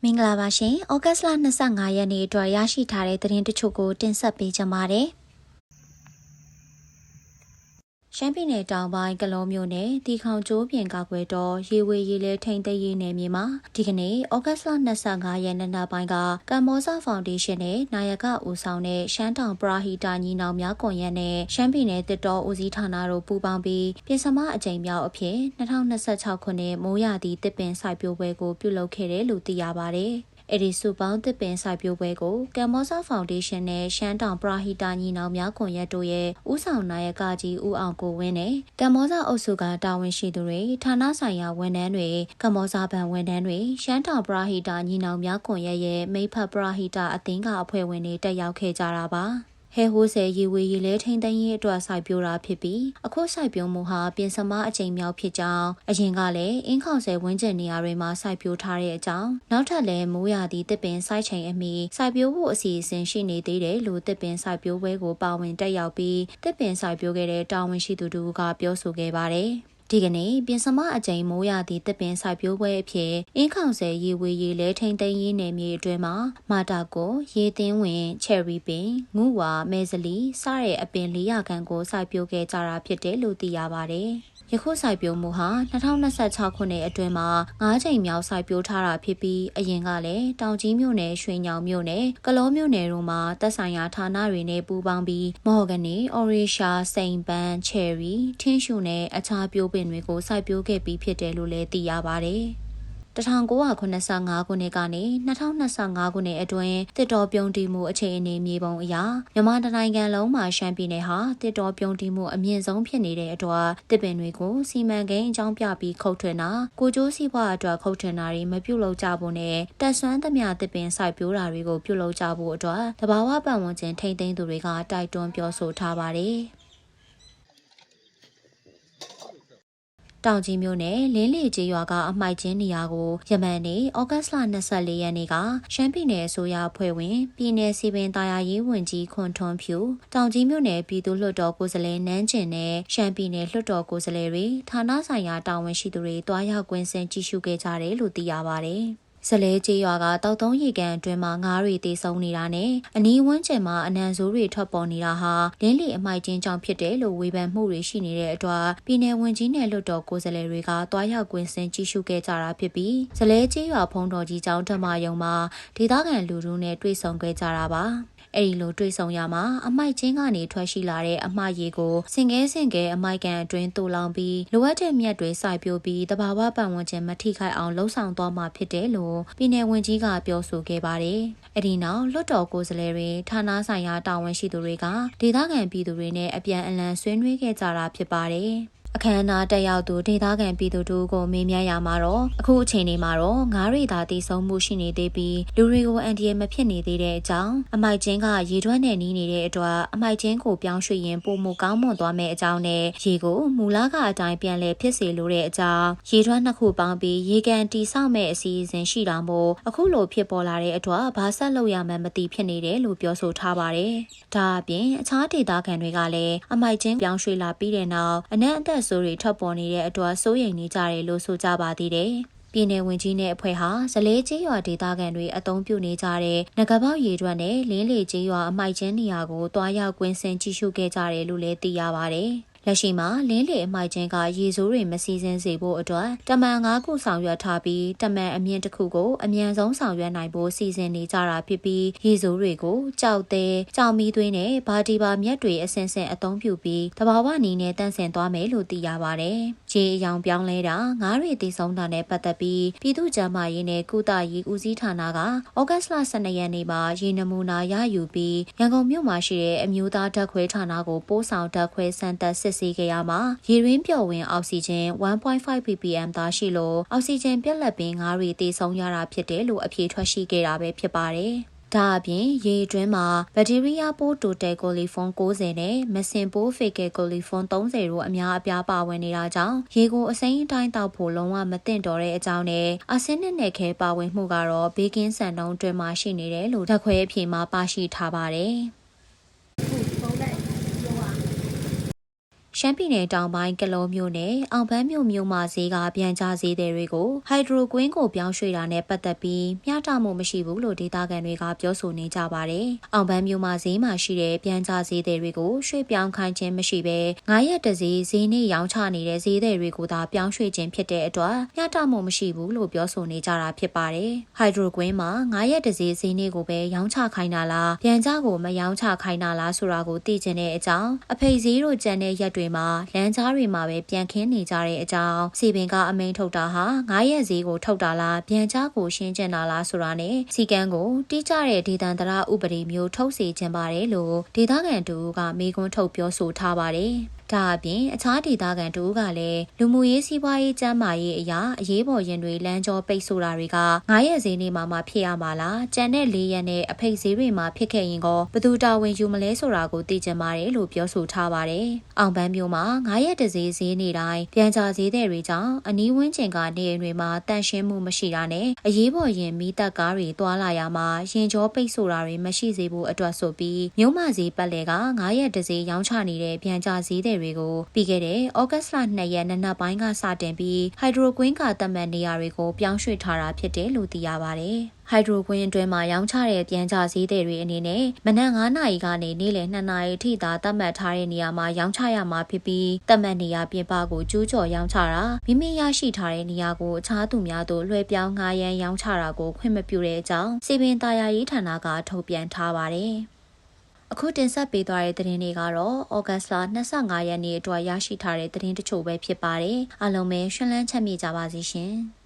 င်္ဂလာပါရှင်။ဩဂတ်စ်လ25ရက်နေ့အတွက်ရရှိထားတဲ့သတင်းတချို့ကိုတင်ဆက်ပေးကြပါမယ်။ရှမ်းပြည်နယ်တောင်ပိုင်းကလောမြို့နယ်တီခေါင်ကျိုးပြင်ကာကွယ်တော်ရေဝေရေလဲထိန်သိမ်းရေးနယ်မြေမှာဒီကနေ့ဩဂတ်စ်လ25ရက်နေ့နောက်ပိုင်းကကမ္ဘောဇဖောင်ဒေးရှင်းနဲ့နာယကဦးဆောင်တဲ့ရှမ်းတောင်ပရာဟိတညီနောင်များကွန်ရက်နဲ့ရှမ်းပြည်နယ်တစ်တော်ဦးစီးဌာနတို့ပူးပေါင်းပြီးပြင်ဆမအကြိမ်မြောက်အဖြစ်2026ခုနှစ်မိုးရာသီတစ်ပင်စိုက်ပျိုးပွဲကိုပြုလုပ်ခဲ့တယ်လို့သိရပါတယ်။အဲ့ဒီစုပေါင်းတစ်ပင်စိုက်ပျိုးပွဲကိုကမ္ဘောဇဖောင်ဒေးရှင်းနဲ့ရှမ်းတောင်ပရာဟိတညီနောင်များကွန်ရက်တို့ရဲ့ဦးဆောင်နာယကကြီးဦးအောင်ကိုဝင်းနဲ့ကမ္ဘောဇအုပ်စုကတာဝန်ရှိသူတွေဌာနဆိုင်ရာဝန်ထမ်းတွေကမ္ဘောဇဘဏ်ဝန်ထမ်းတွေရှမ်းတောင်ပရာဟိတညီနောင်များကွန်ရက်ရဲ့မိဖက်ပရာဟိတအသင်းကအဖွဲ့ဝင်တွေတက်ရောက်ခဲ့ကြတာပါဟဲဟိုးဆယ်ရေဝေရေလဲထိန်သိမ်းရေးအတွက်စိုက်ပျိုးတာဖြစ်ပြီးအခုစိုက်ပျိုးမှုဟာပြင်ဆမအကြိမ်မြောက်ဖြစ်ကြောင်းအရင်ကလည်းအင်းခေါင်ဆယ်ဝန်းကျင်နေရာတွေမှာစိုက်ပျိုးထားတဲ့အကြောင်းနောက်ထပ်လည်းမိုးရာသီတစ်ပင်စိုက်ချိန်အမီစိုက်ပျိုးဖို့အစီအစဉ်ရှိနေသေးတယ်လို့တစ်ပင်စိုက်ပျိုးပွဲကိုပါဝင်တက်ရောက်ပြီးတစ်ပင်စိုက်ပျိုးခဲ့တဲ့တာဝန်ရှိသူတို့ကပြောဆိုခဲ့ပါတယ်ဒီကနေ့ပြင်ဆမအကြိမ်မိုးရာသီတစ်ပင်စိုက်ပျိုးပွဲအဖြစ်အင်းခေါင်ဆယ်ရေဝေရေလဲထိန်သိမ်းရေးနယ်မြေအတွင်းမှာမာတာကိုရေသင်းဝင်ချယ်ရီပင်ငူဝါမဲဇလီစတဲ့အပင်400ခန့်ကိုစိုက်ပျိုးခဲ့ကြတာဖြစ်တယ်လို့သိရပါတယ်ယခုစိုက်ပျိုးမှုဟာ2026ခုနှစ်အတွင်းမှာ9ချိန်မြောက်စိုက်ပျိုးထားတာဖြစ်ပြီးအရင်ကလည်းတောင်ကြီးမြို့နယ်ရွှေညောင်မြို့နယ်ကလောမြို့နယ်တို့မှာသက်ဆိုင်ရာဌာနတွေနဲ့ပူးပေါင်းပြီးမော်ဂနီအော်ရီရှာစိန်ပန်းချယ်ရီထင်းရှူနဲ့အခြားပျိုးပင်တွေကိုစိုက်ပျိုးခဲ့ပြီးဖြစ်တယ်လို့လည်းသိရပါတယ်1985ခုနှစ်ကနေ2025ခုနှစ်အတွင်းတစ်တော်ပြုံးတီမှုအခြေအနေမြေပုံအရမြန်မာနိုင်ငံလုံးမှာရှမ်းပြည်နယ်ဟာတစ်တော်ပြုံးတီမှုအမြင့်ဆုံးဖြစ်နေတဲ့အတွက်တစ်ပင်တွေကိုစီမံကိန်းအကြောင်းပြပြီးခုတ်ထွင်တာကိုကျိုးစီးပွားအတွက်ခုတ်ထွင်တာတွေမပြုလုပ်ကြဖို့နဲ့တက်ဆွမ်းသမျှတစ်ပင်စိုက်ပျိုးတာတွေကိုပြုလုပ်ကြဖို့အတွက်တဘာဝပတ်ဝန်းကျင်ထိန်းသိမ်းသူတွေကတိုက်တွန်းပြောဆိုထားပါတယ်တောင်ကြီးမြို့နယ်လင်းလီကျေးရွာကအမိုက်ကျင်းနေရာကိုယမန်နေ့ဩဂတ်စ်လ24ရက်နေ့ကရှမ်းပြည်နယ်အစိုးရအဖွဲ့ဝင်ပြည်내စီပင်တာယာရေးဝန်ကြီးခွန်ထွန်းဖြူတောင်ကြီးမြို့နယ်ပြည်သူ့လွှတ်တော်ကိုယ်စားလှယ်နန်းကျင်နဲ့ရှမ်းပြည်နယ်လွှတ်တော်ကိုယ်စားလှယ်တွေဌာနဆိုင်ရာတာဝန်ရှိသူတွေတွားရောက်ကွင်းဆင်းကြည့်ရှုခဲ့ကြတယ်လို့သိရပါတယ်ဇလဲကျေးရွာကတောက်သုံးရေကန်အတွင်းမှာငါးတွေတေဆုံးနေတာနဲ့အနီးဝန်းကျင်မှာအနံဆိုးတွေထွက်ပေါ်နေတာဟာလင်းလီအမိုက်ကျင်းကြောင့်ဖြစ်တယ်လို့ဝေဖန်မှုတွေရှိနေတဲ့အတွက်ပြည်내ဝန်ကြီးနဲ့လွှတ်တော်ကိုယ်စားလှယ်တွေကတွားရောက်ကွင်းဆင်းကြည့်ရှုခဲ့ကြတာဖြစ်ပြီးဇလဲကျေးရွာဖုံတော်ကြီးကျောင်းဓမ္မယုံမှာဒေသခံလူထုနဲ့တွေ့ဆုံခဲ့ကြတာပါအဲ့ဒီလိုတွေ့ဆုံရမှာအမိုက်ချင်းကနေထွက်ရှိလာတဲ့အမှားရေကိုစင်ကဲအမိုက်ကန်အတွင်းတူလောင်ပြီးလိုအပ်တဲ့မြက်တွေစိုက်ပျိုးပြီးတဘာဝပတ်ဝန်းကျင်မထိခိုက်အောင်လှုံ့ဆော်သွားမှာဖြစ်တယ်လို့ပြည်내ဝန်ကြီးကပြောဆိုခဲ့ပါတယ်။အဲ့ဒီနောက်လွှတ်တော်ကိုယ်စားလှယ်တွေဌာနဆိုင်ရာတာဝန်ရှိသူတွေကဒေသခံပြည်သူတွေနဲ့အပြန်အလှန်ဆွေးနွေးခဲ့ကြတာဖြစ်ပါတယ်။အခမ်းအနားတက်ရောက်သူဒေသခံပြည်သူတို့ကိုမေးမြန်းရမှာတော့အခုအချိန်လေးမှာတော့ငါးရီသာတည်ဆုံမှုရှိနေသေးပြီးလူတွေကိုအန်တီရမဖြစ်နေသေးတဲ့အကြောင်းအမိုက်ကျင်းကရေတွက်နဲ့နီးနေတဲ့အတွက်အမိုက်ကျင်းကိုပြောင်းရွှေ့ရင်ပိုမိုကောင်းမွန်သွားမယ့်အကြောင်းနဲ့ရေကိုမူလကအတိုင်းပြန်လည်ဖြစ်စေလိုတဲ့အကြောင်းရေတွက်နှစ်ခုပေါင်းပြီးရေကန်တီဆောက်မဲ့အစီအစဉ်ရှိတာမို့အခုလိုဖြစ်ပေါ်လာတဲ့အတွက်ဘာဆက်လုပ်ရမှန်းမသိဖြစ်နေတယ်လို့ပြောဆိုထားပါတယ်။ဒါအပြင်အခြားဒေသခံတွေကလည်းအမိုက်ကျင်းပြောင်းရွှေ့လာပြီးတဲ့နောက်အနက်အသက်ဆိုးတွေထွက်ပေါ်နေတဲ့အတွက်စိုးရိမ်နေကြတယ်လို့ဆိုကြပါသေးတယ်။ပြည်내ဝန်ကြီးနဲ့အဖွဲ့ဟာဇလဲကျေးရွာဒေသခံတွေအသုံးပြုနေကြတဲ့ငကပေါက်ရေတွက်နဲ့လင်းလေကျေးရွာအမိုက်ကျင်းနေရာကိုတွားရောက်ကွင်းဆင်းကြည့်ရှုခဲ့ကြတယ်လို့လည်းသိရပါတယ်။လက်ရှိမှာလင်းလေအမိုက်ကျင်းကရေဆိုးတွေမစီးစင်းစေဖို့အတွက်တမန်9ခုဆောင်ရွက်ထားပြီးတမန်အမြင့်တစ်ခုကိုအမြန်ဆုံးဆောင်ရွက်နိုင်ဖို့စီစဉ်နေကြတာဖြစ်ပြီးရေဆိုးတွေကိုကြောက်သေးကြောင်မီးသွင်းနဲ့ဘာတီဘာမြက်တွေအဆင့်ဆင့်အသုံးပြုပြီးတဘာဝနီးနဲ့တန့်စင်သွားမယ်လို့သိရပါတယ်။ရေအယောင်ပြောင်းလဲတာငါးတွေတည်ဆုံးတာနဲ့ပတ်သက်ပြီးပြည်သူ့ကျန်းမာရေးနဲ့ကုသရေးဦးစီးဌာနကဩဂတ်စ်လ12ရက်နေ့မှာရေနမူနာရယူပြီးရန်ကုန်မြို့မှာရှိတဲ့အမျိုးသားဓာတ်ခွဲဌာနကိုပို့ဆောင်ဓာတ်ခွဲစမ်းသပ်စစ်ဆေးခဲ့ရမှာရေရင်းပျော်ဝင်အောက်ဆီဂျင် 1.5 ppm သာရှိလို့အောက်ဆီဂျင်ပြက်လက်ပင်ငါးတွေတည်ဆုံးရတာဖြစ်တယ်လို့အဖြေထွက်ရှိခဲ့တာပဲဖြစ်ပါတယ်။ဒါအပြင်ရေအတွင်းမှာဘက်တီးရီးယားပိုးတိုတယ်ကိုလီဖွန်90နဲ့မစင်ပိုးဖေကယ်ကိုလီဖွန်30တို့အများအပြားပါဝင်နေတာကြောင့်ရေကိုအစိမ်းအတိုင်းတောက်ဖို့လုံးဝမသင့်တော်တဲ့အကြောင်းနဲ့အာဆင်းနစ်နဲ့ခဲပါဝင်မှုကတော့ဘေးကင်းဆန်တုံးတွင်မှရှိနေတယ်လို့ဓာတ်ခွဲအဖြေမှာပါရှိထားပါတယ်။ ရှမ်းပြည်နယ်တောင်ပိုင်းကလောမြို့နယ်အောင်ပန်းမြို့မှာဈေးကပြန်ကြားဈေးတွေကိုဟိုက်ဒရိုကွင်းကိုပြောင်းရွှေ့တာနဲ့ပတ်သက်ပြီးမျှတမှုမရှိဘူးလို့ဒေသခံတွေကပြောဆိုနေကြပါတယ်။အောင်ပန်းမြို့မှာဈေးမှာရှိတဲ့ပြန်ကြားဈေးတွေကိုရွှေ့ပြောင်းခိုင်းခြင်းမရှိဘဲ9ရက်တဈေးနေ့ရောင်းချနေတဲ့ဈေးတွေကိုသာပြောင်းရွှေ့ခြင်းဖြစ်တဲ့အတွက်မျှတမှုမရှိဘူးလို့ပြောဆိုနေကြတာဖြစ်ပါတယ်။ဟိုက်ဒရိုကွင်းမှာ9ရက်တဈေးနေ့ကိုပဲရောင်းချခိုင်းတာလားပြန်ကြားကိုမရောင်းချခိုင်းတာလားဆိုတာကိုသိချင်တဲ့အကြောင်းအဖေဈေးတို့ကျန်တဲ့ရက်တွေမှာလမ်းကြားတွေမှာပဲပြန်ခင်းနေကြတဲ့အကြောင်းစီပင်ကအမိန်ထုတ်တာဟာ9ရက်ဈေးကိုထုတ်တာလားပြန်ကြားကိုရှင်းကျင်တာလားဆိုတာနဲ့စီကန်းကိုတိကျတဲ့ဒေသန္တရဥပဒေမျိုးထုတ်စေချင်ပါတယ်လို့ဒေသခံတို့ကမေးခွန်းထုတ်ပြောဆိုထားပါတယ်။ဒါအပြင်အခြားဒေသခံတို့ကလည်းလူမှုရေးစီးပွားရေးကျန်းမာရေးအရာအရေးပေါ်ရင်တွေလမ်းကျောပိတ်ဆိုတာတွေက9ရက်ဈေးနေ့မှာဖြစ်ရမှာလားကျန်တဲ့4ရက်နဲ့အဖိတ်ဈေးတွေမှာဖြစ်ခဲ့ရင်ကောဘယ်သူတာဝန်ယူမလဲဆိုတာကိုသိချင်ပါတယ်လို့ပြောဆိုထားပါတယ်။အောင်ပန်းမြို့မှာ9ရက်တဈေးနေ့တိုင်းပြန်ကြားဈေးတွေကြောင့်အနီးဝန်းကျင်ကနေအိမ်တွေမှာတန့်ရှင်းမှုမရှိတာနဲ့အရေးပေါ်ရင်မီးတပ်ကားတွေတွာလာရမှာရင်ကျောပိတ်ဆိုတာတွေမရှိစေဖို့အတွက်ဆိုပြီးမြို့မဈေးပတ်လည်က9ရက်တဈေးရောင်းချနေတဲ့ပြန်ကြားဈေးတွေကိုပြီးခဲ့တဲ့ဩဂတ်စ်လ2ရက်နနက်ပိုင်းကစတင်ပြီးဟိုက်ဒရိုကွင်းကသတ်မှတ်နေရာတွေကိုပြောင်းရွှေ့ထားတာဖြစ်တယ်လို့သိရပါတယ်။ဟိုက်ဒရိုကွင်းအတွင်းမှာရောင်းချတဲ့ပြန်ကြားဈေးတွေအနေနဲ့မနက်9နာရီကနေနေ့လယ်2နာရီအထိသာသတ်မှတ်ထားတဲ့နေရာမှာရောင်းချရမှာဖြစ်ပြီးသတ်မှတ်နေရာပြင်ပကိုကျူးကျော်ရောင်းချတာမိမိရရှိထားတဲ့နေရာကိုအခြားသူများသို့လွှဲပြောင်းငှားရမ်းရောင်းချတာကိုခွင့်မပြုတဲ့အကြောင်းစီပင်သာယာရေးဌာနကထုတ်ပြန်ထားပါတယ်။အခုတင်ဆက်ပေးသွားတဲ့သတင်းတွေကတော့ဩဂတ်စ်လ25ရက်နေ့အတွက်ရရှိထားတဲ့သတင်းတချို့ပဲဖြစ်ပါတယ်။အားလုံးပဲရှင်လန်းချမ်းမြေ့ကြပါစေရှင်။